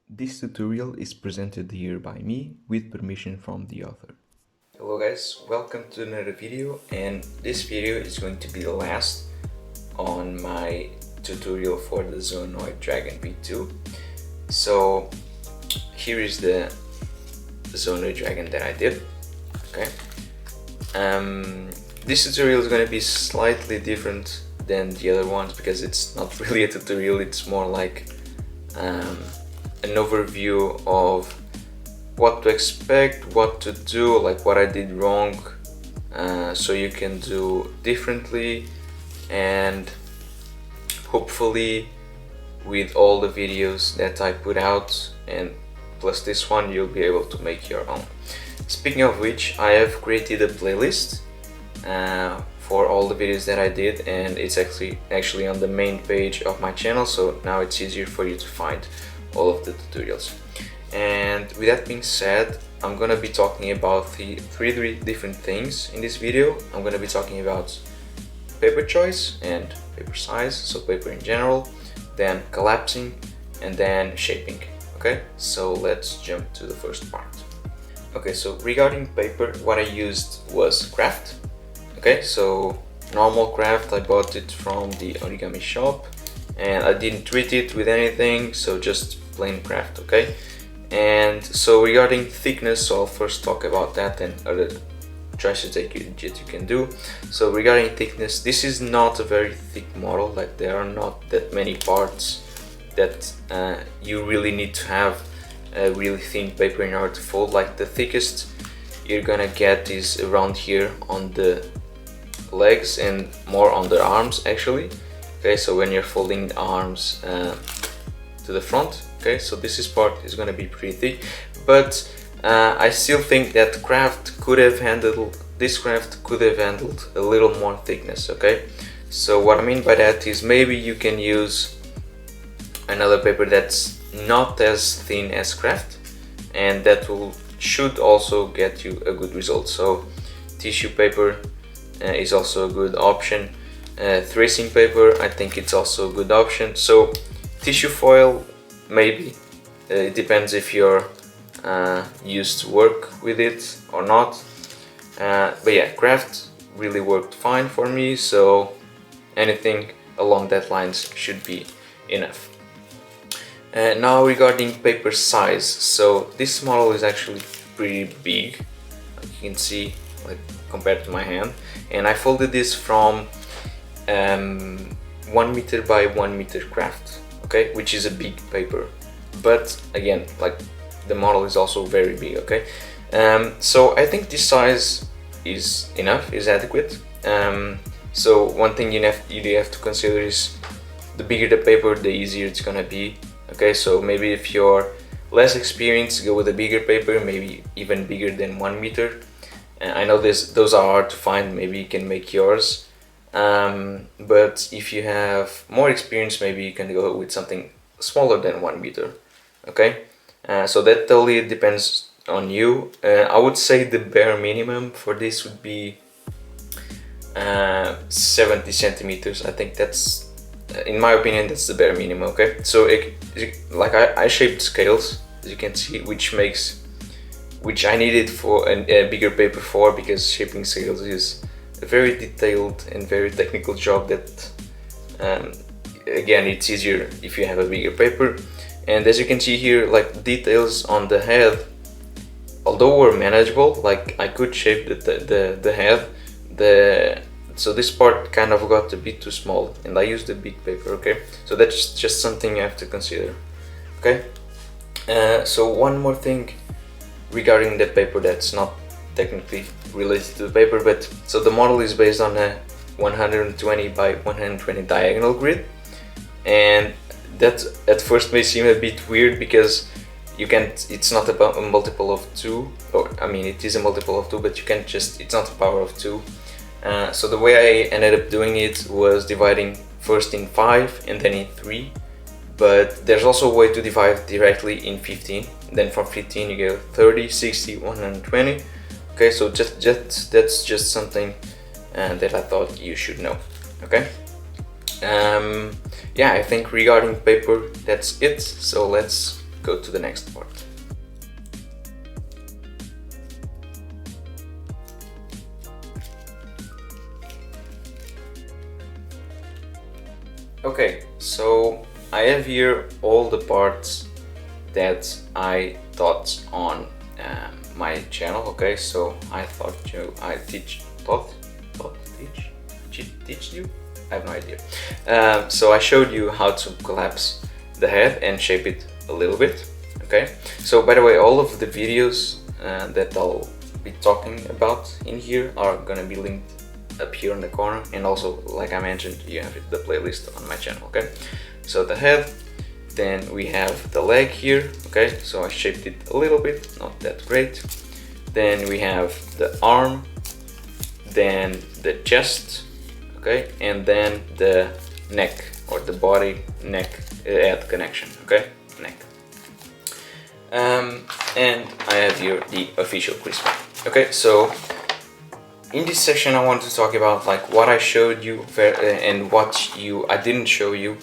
This tutorial is presented here by me with permission from the author. Hello guys, welcome to another video, and this video is going to be the last on my tutorial for the Zoanoid Dragon V2. So here is the Zoanoid Dragon that I did. Okay. This tutorial is going to be slightly different than the other ones because it's not really a tutorial, it's more like an overview of what to expect, what to do, like what I did wrong, so you can do differently, and hopefully with all the videos that I put out and plus this one, you'll be able to make your own. Speaking of which, I have created a playlist for all the videos that I did, and it's actually on the main page of my channel, so now it's easier for you to find all of the tutorials. And with that being said, I'm gonna be talking about three different things in this video. I'm gonna be talking about paper choice and paper size, so paper in general, then collapsing, and then shaping. Okay, so let's jump to the first part. Okay, so regarding paper, what I used was craft. Okay, so normal craft, I bought it from the Origami shop, and I didn't treat it with anything, so just plain craft. Okay, and so regarding thickness, so I'll first talk about that and other choices that you can do. So regarding thickness, this is not a very thick model, like there are not that many parts that you really need to have a really thin paper in order to fold. Like the thickest you're gonna get is around here on the legs and more on the arms actually. Okay, so when you're folding the arms to the front, okay, so this part is gonna be pretty thick, but I still think that this craft could have handled a little more thickness. Okay, so what I mean by that is maybe you can use another paper that's not as thin as craft, and that should also get you a good result. So tissue paper is also a good option. Tracing paper, I think it's also a good option. So tissue foil, maybe. It depends if you're used to work with it or not. But yeah, craft really worked fine for me, so anything along that lines should be enough. Now regarding paper size, so this model is actually pretty big, like you can see, like compared to my hand, and I folded this from 1 meter by 1 meter craft, okay, which is a big paper, but again, like the model is also very big. Okay, so I think this size is enough, is adequate. So one thing you have to consider is the bigger the paper, the easier it's gonna be. Okay, so maybe if you're less experienced, go with a bigger paper, maybe even bigger than 1 meter. I know those are hard to find, maybe you can make yours. But if you have more experience, maybe you can go with something smaller than 1 meter. Okay, so that totally depends on you. I would say the bare minimum for this would be 70 centimeters. I think that's, in my opinion, that's the bare minimum. Okay, so like I shaped scales, as you can see, which I needed for a bigger paper for, because shaping scales is a very detailed and very technical job that again, it's easier if you have a bigger paper. And as you can see here, like details on the head, although were manageable, like I could shape the head, so this part kind of got a bit too small, and I used a big paper. Okay, so that's just something you have to consider. Okay, so one more thing regarding the paper that's not technically related to the paper, but so the model is based on a 120 by 120 diagonal grid, and that at first may seem a bit weird because it's not a multiple of 2, or I mean it is a multiple of 2, but it's not a power of 2. So the way I ended up doing it was dividing first in 5 and then in 3, but there's also a way to divide directly in 15. Then from 15 you get 30, 60, 120. Okay, so that's just something that I thought you should know. Okay, yeah, I think regarding paper that's it. So let's go to the next part. Okay, so I have here all the parts that I taught on my channel. Okay, so I teach you? I have no idea. So I showed you how to collapse the head and shape it a little bit. Okay, so by the way, all of the videos that I'll be talking about in here are gonna be linked up here in the corner, and also, like I mentioned, you have the playlist on my channel. Okay, so the head, then we have the leg here. Okay, so I shaped it a little bit, not that great. Then we have the arm, then the chest, okay, and then the neck, or the body neck head connection. Okay, neck. And I have here the official crisp. Okay, so in this section I want to talk about like what I showed you and what I didn't show you,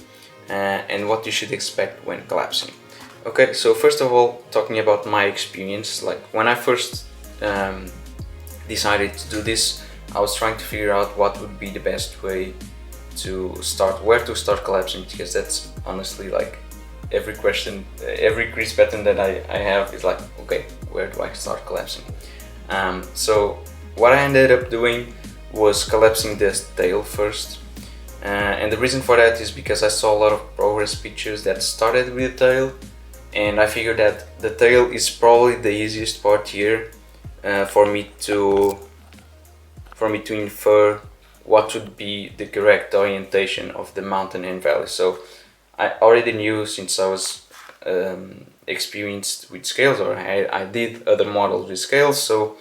and what you should expect when collapsing. Okay, so first of all, talking about my experience, like when I first decided to do this, I was trying to figure out what would be the best way to start, where to start collapsing, because that's honestly like every question, every crease pattern that I have is like, okay, where do I start collapsing? So what I ended up doing was collapsing this tail first, and the reason for that is because I saw a lot of progress pictures that started with the tail, and I figured that the tail is probably the easiest part here for me to infer what would be the correct orientation of the mountain and valley. So I already knew, since I was experienced with scales, or I did other models with scales, so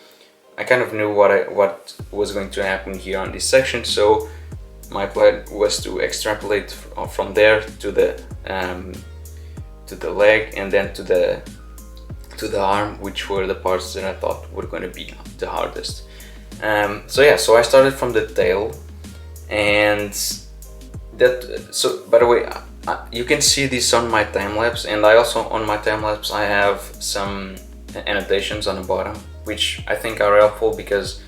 I kind of knew what was going to happen here on this section. So my plan was to extrapolate from there to the leg, and then to the arm, which were the parts that I thought were going to be the hardest. So yeah, so I started from the tail, and so by the way, you can see this on my time lapse, and I also, on my time lapse, I have some annotations on the bottom, which I think are helpful because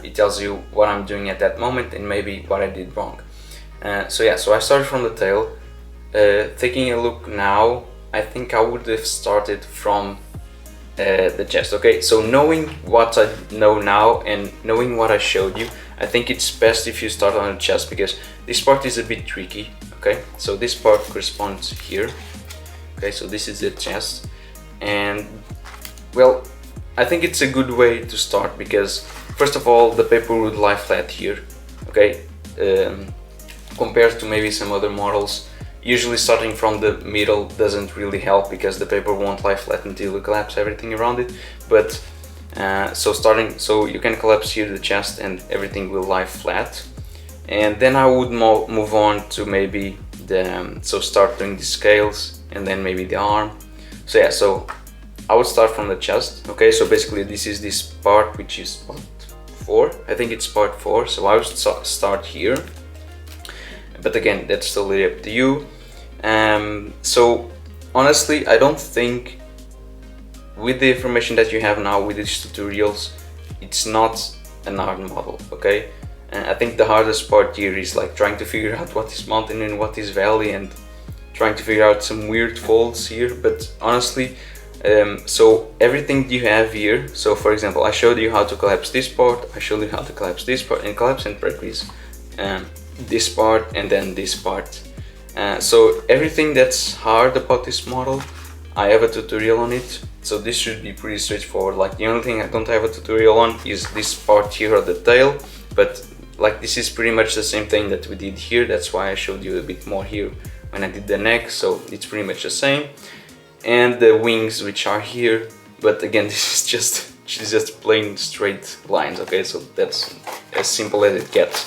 it tells you what I'm doing at that moment and maybe what I did wrong. So yeah, so I started from the tail. Taking a look now, I think I would have started from the chest. Okay, so knowing what I know now and knowing what I showed you, I think it's best if you start on the chest, because this part is a bit tricky. Okay, so this part corresponds here. Okay, so this is the chest, and well, I think it's a good way to start because first of all, the paper would lie flat here. Okay, compared to maybe some other models, usually starting from the middle doesn't really help because the paper won't lie flat until you collapse everything around it. But so you can collapse here the chest and everything will lie flat, and then I would move on to maybe so start doing the scales and then maybe the arm. So yeah, so I would start from the chest. Okay, so basically this is this part, which is part 4. I think it's part 4. So I would start here. But again, that's totally up to you. So honestly, I don't think, with the information that you have now with these tutorials, it's not an hard model. Okay, I think the hardest part here is like trying to figure out what is mountain and what is valley, and trying to figure out some weird folds here. But honestly, so everything you have here, so for example, I showed you how to collapse this part, I showed you how to collapse this part, and collapse and pre-crease this part, and then this part. So everything that's hard about this model, I have a tutorial on it, so this should be pretty straightforward. Like the only thing I don't have a tutorial on is this part here at the tail, but like this is pretty much the same thing that we did here. That's why I showed you a bit more here when I did the neck, so it's pretty much the same. And the wings, which are here, but again, this is just plain straight lines. Okay, so that's as simple as it gets.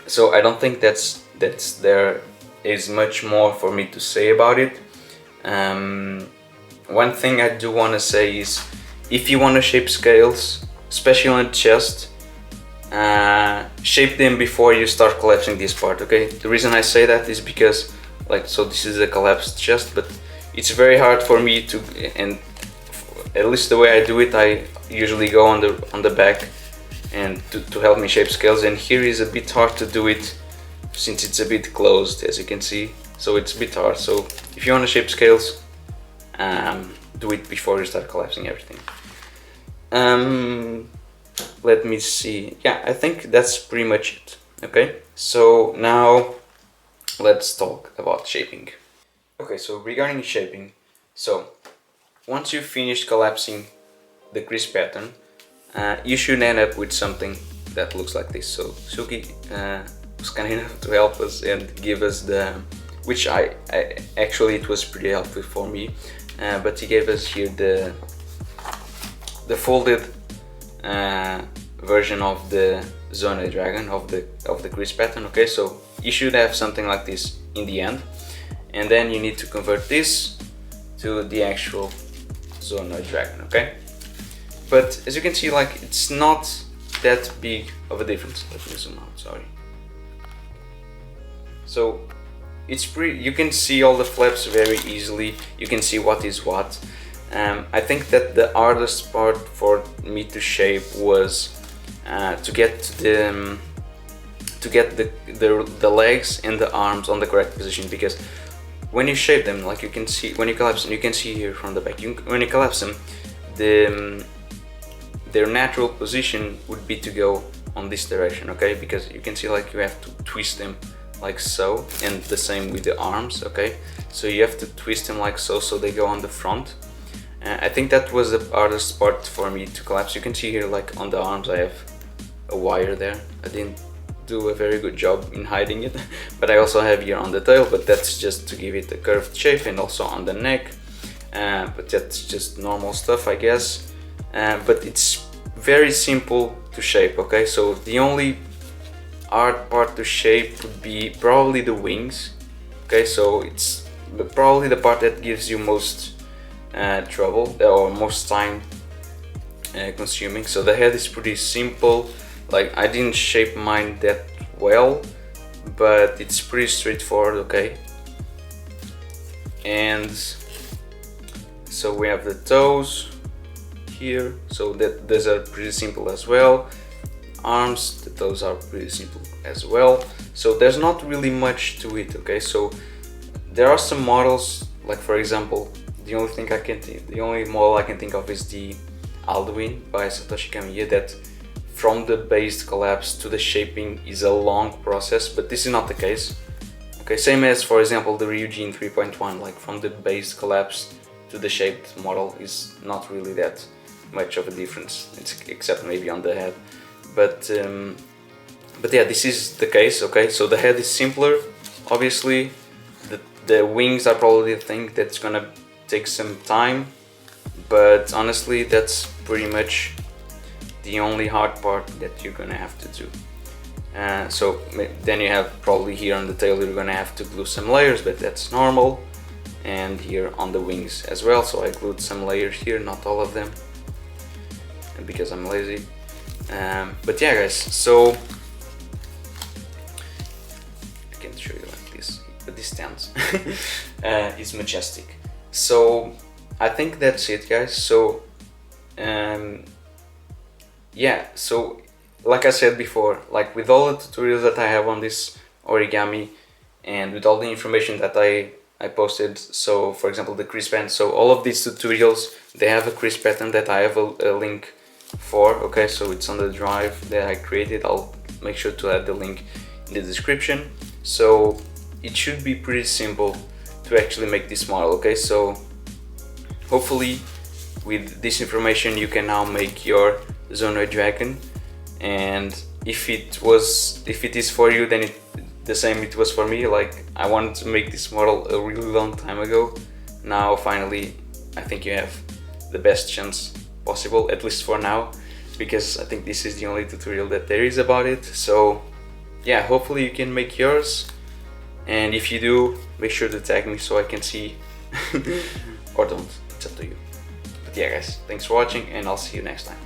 So I don't think there is much more for me to say about it. One thing I do want to say is, if you want to shape scales, especially on the chest, shape them before you start collapsing this part. Okay, the reason I say that is because, like, so this is a collapsed chest, but it's very hard for me to, and at least the way I do it, I usually go on the back and to help me shape scales, and here is a bit hard to do it since it's a bit closed, as you can see, so it's a bit hard. So if you want to shape scales, do it before you start collapsing everything. Let me see. Yeah, I think that's pretty much it. Okay, so now let's talk about shaping. Okay, so regarding shaping, so once you've finished collapsing the crease pattern, you should end up with something that looks like this. So Shuki was kind enough to help us and give us the, which I actually it was pretty helpful for me, but he gave us here the folded version of the Zoanoid dragon of the crease pattern. Okay, so you should have something like this in the end, and then you need to convert this to the actual Zoanoid dragon. Okay, but as you can see, like, it's not that big of a difference. Let me zoom out, sorry. So it's pretty, you can see all the flaps very easily, you can see what is what. I think that the hardest part for me to shape was to get the legs and the arms on the correct position, because when you shape them, like you can see, when you collapse them, you can see here from the back, when you collapse them, their natural position would be to go on this direction, okay? Because you can see, like, you have to twist them like so, and the same with the arms, okay? So you have to twist them like so, so they go on the front. I think that was the hardest part for me to collapse. You can see here, like, on the arms I have a wire there. I didn't do a very good job in hiding it, but I also have here on the tail, but that's just to give it a curved shape, and also on the neck, but that's just normal stuff, I guess. But it's very simple to shape, okay? So the only hard part to shape would be probably the wings, okay? So it's probably the part that gives you most trouble or most time consuming. So the head is pretty simple. Like, I didn't shape mine that well, but it's pretty straightforward, okay? And so we have the toes here, so that those are pretty simple as well. Arms, the toes are pretty simple as well. So there's not really much to it, okay? So there are some models, like, for example, the only model I can think of is the Alduin by Satoshi Kamiya, that from the based collapse to the shaping is a long process, but this is not the case. Okay, same as, for example, the Ryujin 3.1, like, from the based collapse to the shaped model is not really that much of a difference, except maybe on the head. But yeah, this is the case, okay? So the head is simpler, obviously. The wings are probably the thing that's gonna take some time, but honestly, that's pretty much the only hard part that you're gonna have to do. So then you have probably here on the tail, you're gonna have to glue some layers, but that's normal. And here on the wings as well, so I glued some layers here, not all of them, because I'm lazy. But yeah, guys, so I can show you like this, but this stands. It's majestic. So I think that's it, guys. So yeah, so like I said before, like, with all the tutorials that I have on this origami, and with all the information that I posted, so for example the crease pattern, so all of these tutorials, they have a crease pattern that I have a link for, okay? So it's on the drive that I created. I'll make sure to add the link in the description. So it should be pretty simple to actually make this model, okay? So hopefully with this information you can now make your Zoanoid dragon, and if it is for you, then the same it was for me. Like, I wanted to make this model a really long time ago. Now finally I think you have the best chance possible, at least for now, because I think this is the only tutorial that there is about it. So yeah, hopefully you can make yours, and if you do, make sure to tag me so I can see or don't, it's up to you. But yeah, guys, thanks for watching, and I'll see you next time.